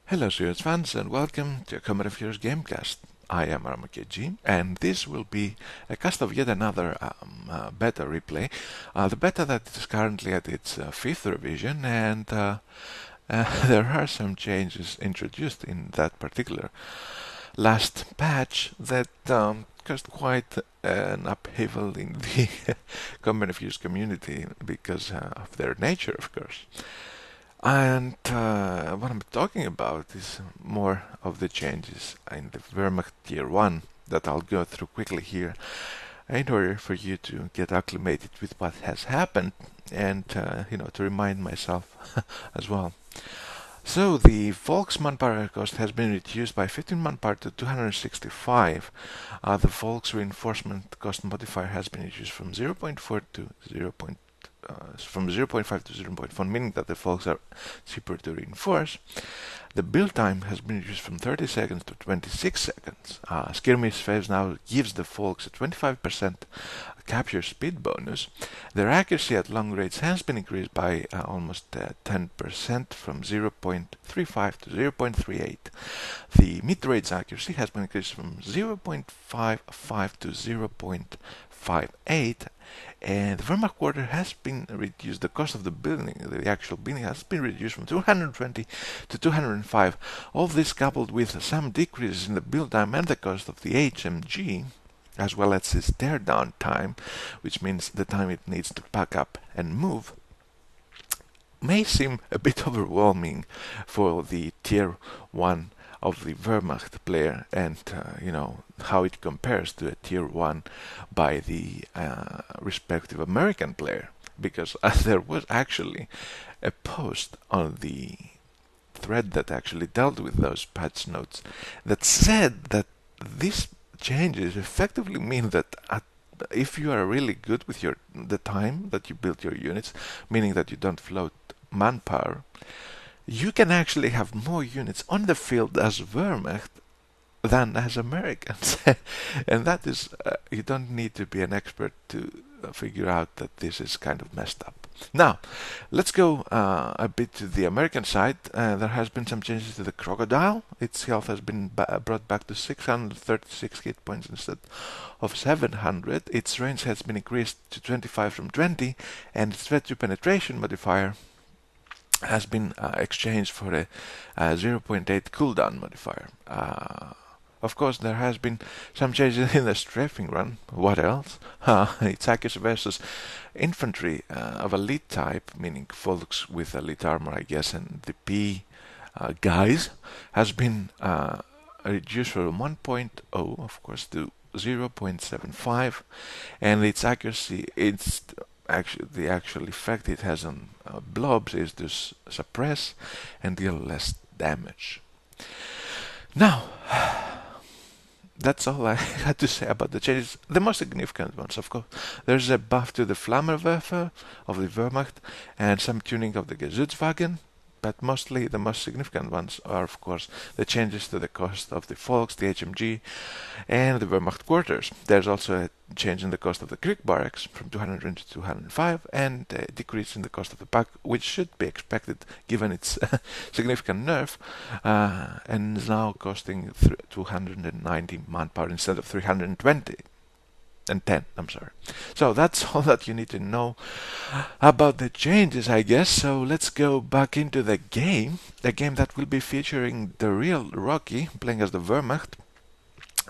Hello, serious fans, and welcome to a Combat of Heroes Gamecast. I am DaRealRocky, and this will be a cast of yet another beta replay. The beta that is currently at its fifth revision, and there are some changes introduced in that particular last patch that caused quite an upheaval in the Combat of Heroes community because of their nature, of course. And what I'm talking about is more of the changes in the Wehrmacht Tier 1 that I'll go through quickly here in order for you to get acclimated with what has happened and, to remind myself as well. So the Volks manpower cost has been reduced by 15 manpower to 265. The Volks reinforcement cost modifier has been reduced from 0.4 to 0.5 to 0.1, meaning that the Volks are cheaper to reinforce. The build time has been reduced from 30 seconds to 26 seconds. Skirmish phase now gives the Volks a 25% capture speed bonus. Their accuracy at long range has been increased by almost 10% from 0.35 to 0.38. The mid-range accuracy has been increased from 0.55 to 0.58, and the Wehrmacht quarter has been reduced. The cost of the building, the actual building, has been reduced from 220 to 205. All this coupled with some decreases in the build time and the cost of the HMG, as well as its teardown time, which means the time it needs to pack up and move, may seem a bit overwhelming for the Tier 1 of the Wehrmacht player, and how it compares to a Tier 1 by the respective American player, because there was actually a post on the thread that actually dealt with those patch notes that said that these changes effectively mean that if you are really good with the time that you build your units, meaning that you don't float manpower, you can actually have more units on the field as Wehrmacht than as Americans. And that is, you don't need to be an expert to figure out that this is kind of messed up. Now, let's go a bit to the American side. There has been some changes to the Crocodile. Its health has been brought back to 636 hit points instead of 700. Its range has been increased to 25 from 20, and its threat to penetration modifier has been exchanged for a 0.8 cooldown modifier. Of course, there has been some changes in the strafing run. What else? It's accuracy versus infantry of elite type, meaning folks with elite armor, I guess, and the P guys, has been reduced from 1.0, of course, to 0.75, and its accuracy, the actual effect it has on blobs is to suppress and deal less damage. Now, that's all I had to say about the changes. The most significant ones, of course. There's a buff to the Flammenwerfer of the Wehrmacht and some tuning of the Gesützwagen, but mostly the most significant ones are, of course, the changes to the cost of the Volks, the HMG, and the Wehrmacht quarters. There's also a change in the cost of the Krieg barracks from 220 to 205, and a decrease in the cost of the pack, which should be expected given its significant nerf, and is now costing 290 manpower instead of 320. And 10, I'm sorry. So that's all that you need to know about the changes, I guess. So let's go back into the game that will be featuring DaRealRocky playing as the Wehrmacht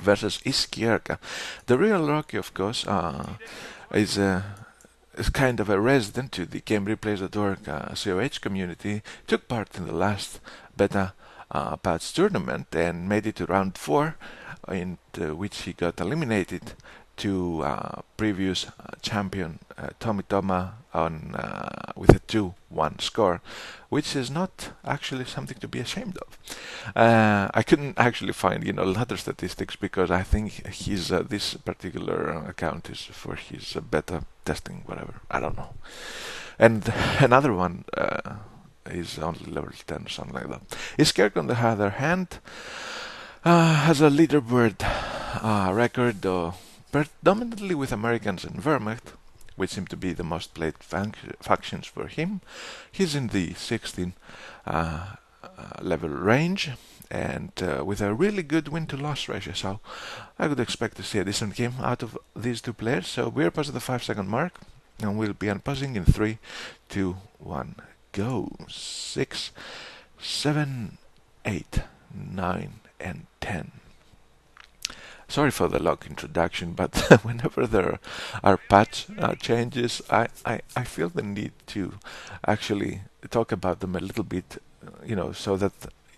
versus Iskierka. DaRealRocky, of course, is kind of a resident to the GameReplays.org CoH community. Took part in the last beta patch tournament and made it to round 4, in which he got eliminated to previous champion Tommy Toma with a 2-1 score, which is not actually something to be ashamed of. I couldn't actually find ladder statistics because I think his this particular account is for his beta testing, whatever. I don't know. And another one is only level 10 or something like that. Iskierka, on the other hand, has a leaderboard record predominantly with Americans and Wehrmacht, which seem to be the most played factions for him. He's in the 16 level range and with a really good win-to-loss ratio. So I would expect to see a decent game out of these two players. So we're past the 5-second mark, and we'll be unpausing in 3, 2, 1, go. 6, 7, 8, 9, and 10. Sorry for the long introduction, but whenever there are patch changes, I feel the need to actually talk about them a little bit, so that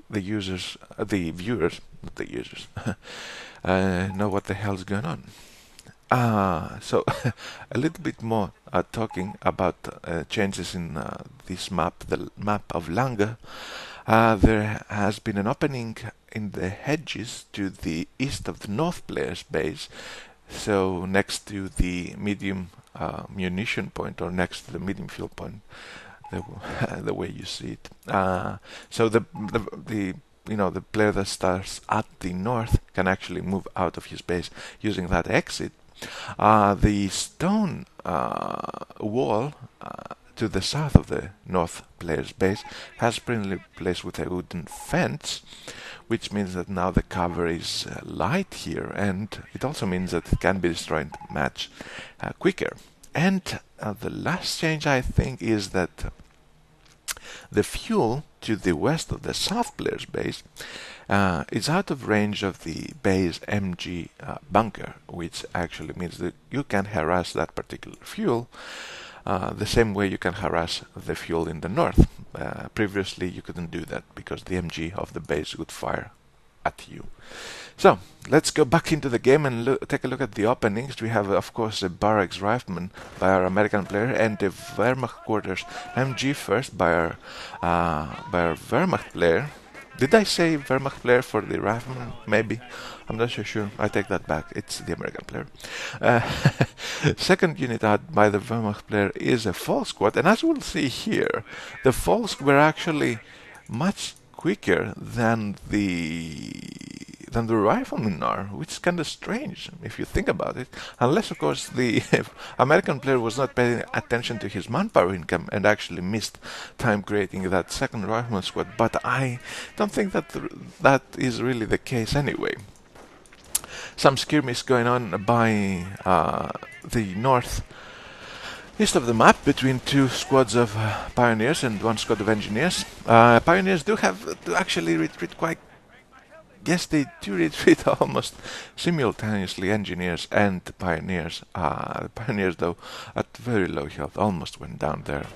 the users, the viewers, not the users, know what the hell's going on. So a little bit more talking about changes in this map, the map of Langres. There has been an opening in the hedges to the east of the north player's base, so next to the medium munition point, or next to the medium fuel point, the way you see it. So the player that starts at the north can actually move out of his base using that exit. The stone wall to the south of the north player's base has been replaced with a wooden fence, which means that now the cover is light here, and it also means that it can be destroyed much quicker. And the last change, I think, is that the fuel to the west of the south player's base is out of range of the base MG bunker, which actually means that you can harass that particular fuel the same way you can harass the fuel in the north. Previously you couldn't do that because the MG of the base would fire at you. So let's go back into the game and take a look at the openings. We have, of course, a barracks rifleman by our American player, and the Wehrmacht quarters MG first by our Wehrmacht player. Did I say Wehrmacht player for the rifleman? Maybe. I'm not so sure. I take that back. It's the American player. Second unit out by the Wehrmacht player is a fall squad, and as we'll see here, the falls were actually much quicker than the riflemen are, which is kind of strange if you think about it. Unless, of course, the American player was not paying attention to his manpower income and actually missed time creating that second rifleman squad. But I don't think that that is really the case anyway. Some skirmish going on by the north east of the map between two squads of pioneers and one squad of engineers. Pioneers do have to actually retreat quite. Yes, they do retreat almost simultaneously, engineers and pioneers. Pioneers, though, at very low health, almost went down there.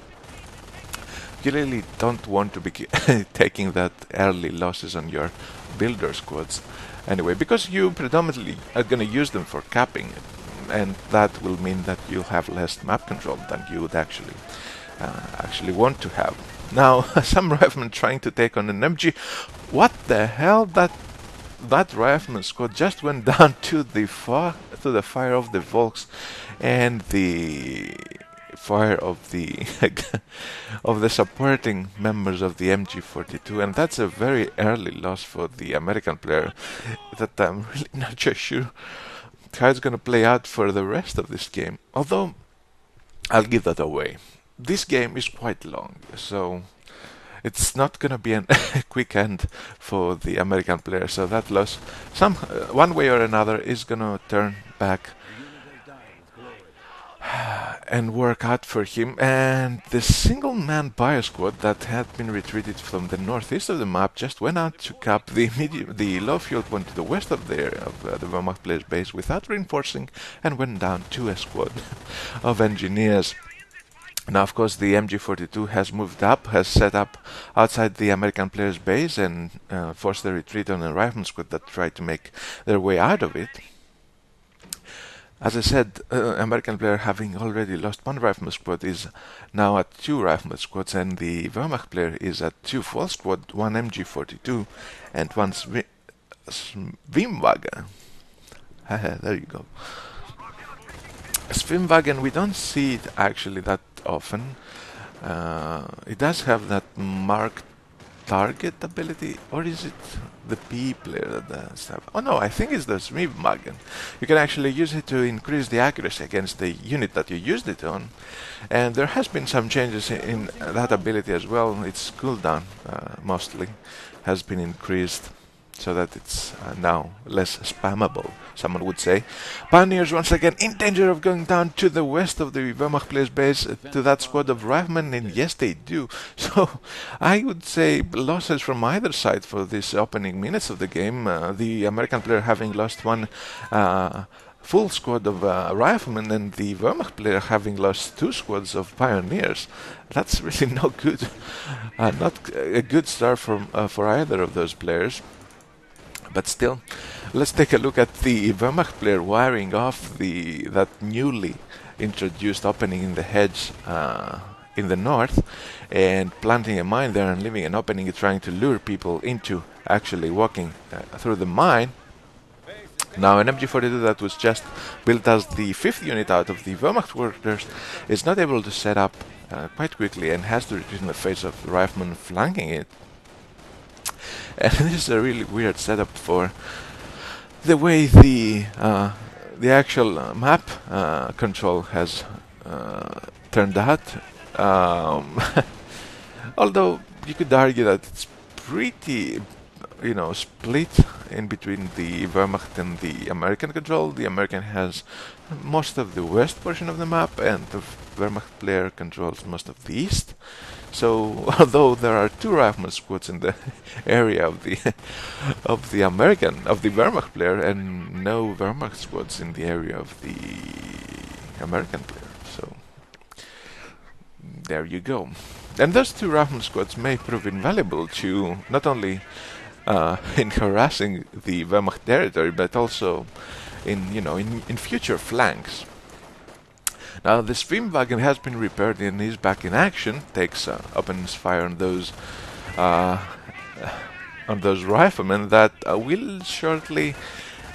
You really don't want to be taking that early losses on your builder squads anyway, because you predominantly are going to use them for capping, and that will mean that you'll have less map control than you would actually want to have. Now, some riflemen trying to take on an MG. What the hell? That rifleman squad just went down to the fire of the Volks and the fire of the of the supporting members of the MG42, and that's a very early loss for the American player that I'm really not just sure how it's going to play out for the rest of this game. Although I'll give that away. This game is quite long, so it's not going to be a quick end for the American player. So that loss, one way or another, is going to turn back and work out for him. And the single-man bio squad that had been retreated from the northeast of the map just went out to cap the low fuel point to the west of the Wehrmacht player's base without reinforcing, and went down to a squad of engineers. Now, of course, the MG42 has moved up, has set up outside the American player's base and forced the retreat on a rifleman squad that tried to make their way out of it. As I said, American player, having already lost one rifleman squad, is now at 2 rifleman squads, and the Wehrmacht player is at 2 full squad, 1 MG42 and 1 Schwimmwagen. There you go. Schwimmwagen, we don't see it actually that often. It does have that Mark target ability, or is it the P player that does that? Oh no, I think it's the Smivmagen. You can actually use it to increase the accuracy against the unit that you used it on, and there has been some changes in that ability as well. Its cooldown mostly has been increased so that it's now less spammable, someone would say. Pioneers once again in danger of going down to the west of the Wehrmacht player's base to that squad of riflemen, and yes they do. So I would say losses from either side for this opening minutes of the game. The American player having lost one full squad of riflemen, and the Wehrmacht player having lost two squads of pioneers. That's really no good. Not a good start for either of those players. But still, let's take a look at the Wehrmacht player wiring off that newly introduced opening in the hedge in the north, and planting a mine there and leaving an opening, trying to lure people into actually walking through the mine. Now an MG42 that was just built as the 5th unit out of the Wehrmacht quarters is not able to set up quite quickly and has to retreat in the face of the riflemen flanking it. And this is a really weird setup for the way the actual map control has turned out. Although you could argue that it's pretty, split in between the Wehrmacht and the American control. The American has most of the west portion of the map, and the Wehrmacht player controls most of the east. So, although there are two rifleman squads in the area of the Wehrmacht player, and no Wehrmacht squads in the area of the American player. So, there you go. And those two rifleman squads may prove invaluable to not only in harassing the Wehrmacht territory, but also in future flanks. Now the Smivmagen has been repaired and is back in action. Opens fire on those riflemen that will shortly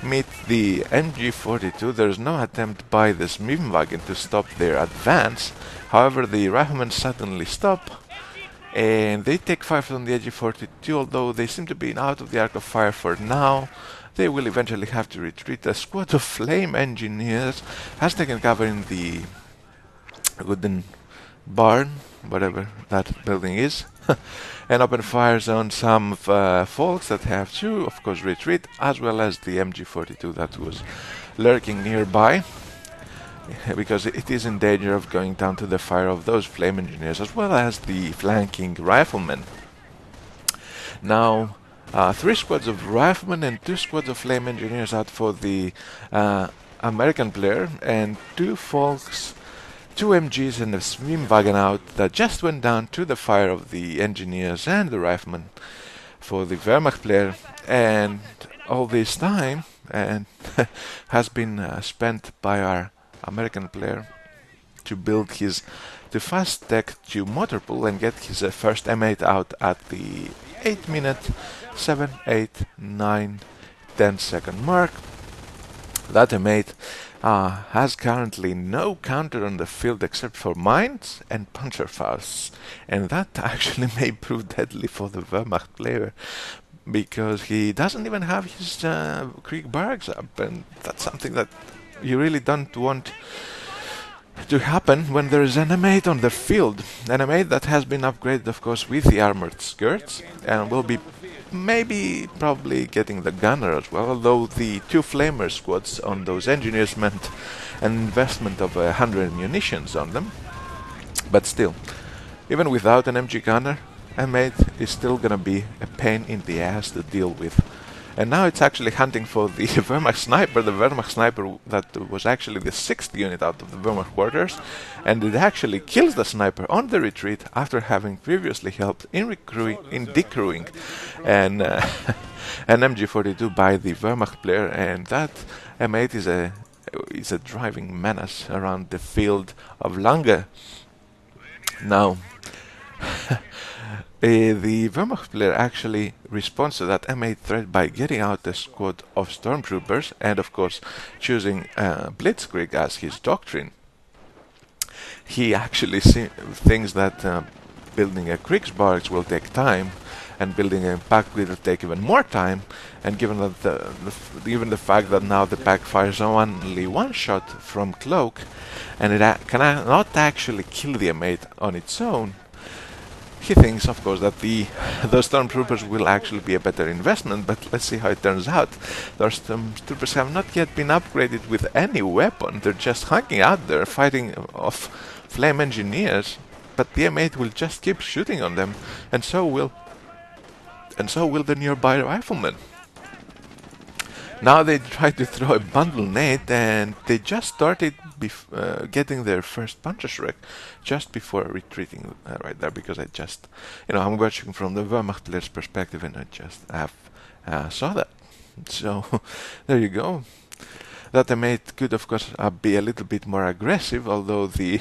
meet the MG42. There's no attempt by the Smivmagen to stop their advance. However, the riflemen suddenly stop, and they take fire from the MG42. Although they seem to be out of the arc of fire for now, they will eventually have to retreat. A squad of flame engineers has taken cover in the wooden barn, whatever that building is, and open fires on some folks that have to, of course, retreat, as well as the MG42 that was lurking nearby, because it is in danger of going down to the fire of those flame engineers, as well as the flanking riflemen. Now, 3 squads of riflemen and 2 squads of flame engineers out for the American player, and 2 folks, 2 MGs and a Smivmagen out that just went down to the fire of the engineers and the riflemen for the Wehrmacht player. And all this time has been spent by our American player to fast tech to motor pool and get his first M8 out at the 8-minute 7, 8, 9, 10-second mark. That M8 has currently no counter on the field except for mines and Panzerfausts, and that actually may prove deadly for the Wehrmacht player, because he doesn't even have his Krieg barracks up, and that's something that you really don't want to happen when there is an M8 on the field. An M8 that has been upgraded, of course, with the armored skirts, and will be probably getting the gunner as well, although the 2 flamer squads on those engineers meant an investment of 100 munitions on them. But still, even without an MG gunner, M8 is still gonna be a pain in the ass to deal with. And now it's actually hunting for the Wehrmacht sniper, that was actually the 6th unit out of the Wehrmacht quarters, and it actually kills the sniper on the retreat after having previously helped in decrewing an MG42 by the Wehrmacht player, and that M8 is a driving menace around the field of Langres. Now, the Wehrmacht player actually responds to that M8 threat by getting out a squad of stormtroopers and, of course, choosing Blitzkrieg as his doctrine. He actually thinks that building a Kriegsbarracks will take time, and building a pack will take even more time. And given that even the fact that now the pack fires only one shot from cloak, and it cannot actually kill the M8 on its own, he thinks, of course, that those stormtroopers will actually be a better investment, but let's see how it turns out. Those stormtroopers have not yet been upgraded with any weapon. They're just hanging out there fighting off flame engineers, but the M8 will just keep shooting on them, and so will the nearby riflemen. Now they try to throw a bundle nade, and they just started getting their first puncher's wreck just before retreating right there, because I just, I'm watching from the Wehrmacht player's perspective, and I just saw that. So there you go. That M8 could, of course, be a little bit more aggressive, although the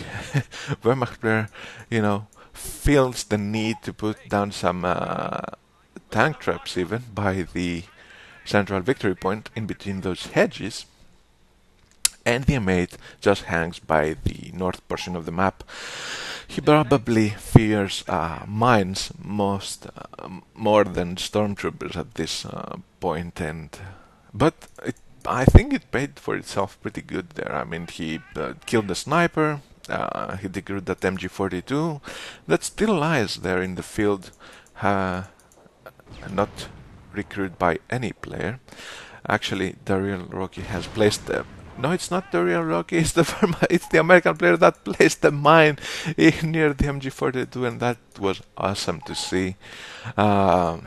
Wehrmacht player, feels the need to put down some tank traps even by the central victory point in between those hedges, and the M8 just hangs by the north portion of the map. He probably fears mines more than stormtroopers at this point, but I think it paid for itself pretty good there. I mean, he killed the sniper, he decreed that MG42 that still lies there in the field, not recruited by any player. Actually, DaRealRocky has placed the... No, it's not DaRealRocky, it's the American player that placed the mine near the MG42, and that was awesome to see. The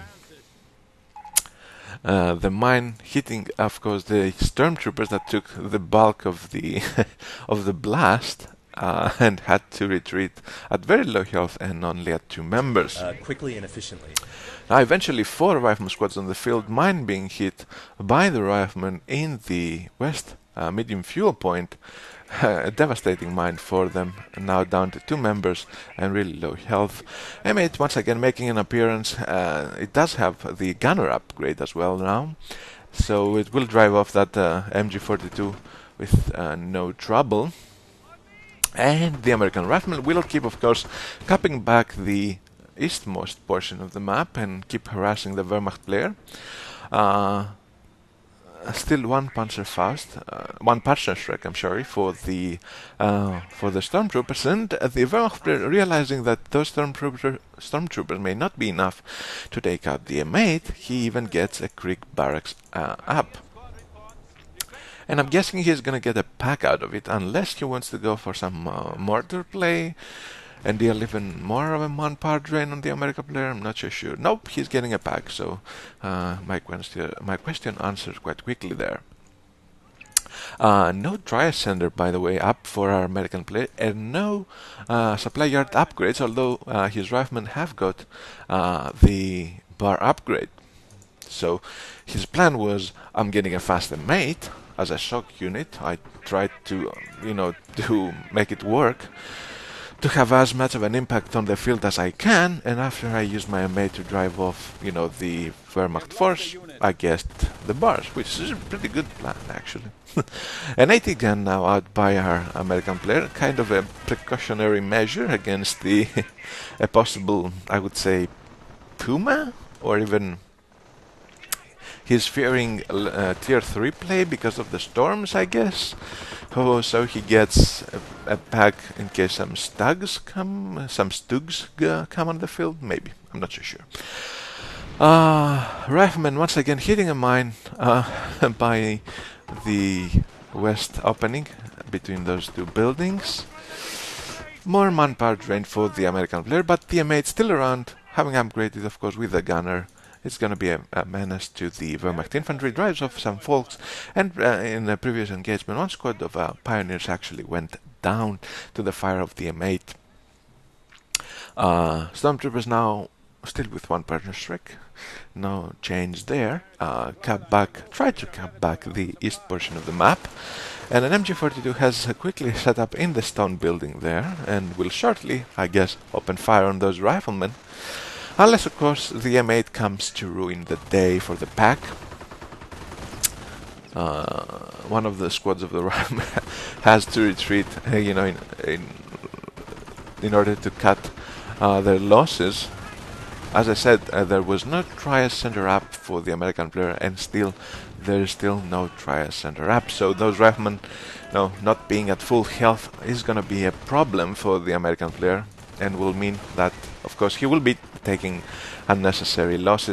mine hitting, of course, the stormtroopers that took the bulk of the of the blast, and had to retreat at very low health and only at 2 members. Quickly and efficiently. Now, eventually 4 rifleman squads on the field, mine being hit by the riflemen in the west medium fuel point. A devastating mine for them, now down to 2 members and really low health. M8 once again making an appearance. It does have the gunner upgrade as well now, so it will drive off that MG42 with no trouble. And the American riflemen will keep, of course, capping back the eastmost portion of the map and keep harassing the Wehrmacht player. Still one Panzerfaust, I'm sorry, for the stormtroopers, and the Wehrmacht player, realizing that those stormtroopers may not be enough to take out the M8, he even gets a Krieg barracks up. And I'm guessing he's gonna get a pack out of it, unless he wants to go for some mortar play and deal even more of a manpower drain on the American player. I'm not so sure. Nope, he's getting a pack, so my question answers quite quickly there. No dry sender, by the way, up for our American player, and no supply yard upgrades, although his riflemen have got the bar upgrade. So his plan was, I'm getting a fast M8 as a shock unit. I tried to, to make it work, to have as much of an impact on the field as I can, and after I use my M8 to drive off, the Wehrmacht force, I guessed the bars, which is a pretty good plan, actually. An 80 gun now out by our American player, kind of a precautionary measure against a possible, I would say, Puma, or even... He's fearing tier 3 play because of the storms, I guess. Oh, so he gets a pack in case some Stugs come on the field, maybe. I'm not so sure. Rifleman once again hitting a mine by the west opening between those 2 buildings. More manpower drain for the American player, but the M8 still around, having upgraded, of course, with the gunner. It's going to be a menace to the Wehrmacht infantry, drives off some folks, and in the previous engagement, 1 squad of pioneers actually went down to the fire of the M8. Stormtroopers now still with 1 partner strike, no change there. Try to cap back the east portion of the map, and an MG42 has quickly set up in the stone building there, and will shortly, I guess, open fire on those riflemen. Unless, of course, the M8 comes to ruin the day for the pack. One of the squads of the riflemen has to retreat, in order to cut their losses. As I said, there was no Trias center up for the American player, and still there is still no Trias center up. So those riflemen, not being at full health is gonna be a problem for the American player, and will mean that, of course, he will be taking unnecessary losses.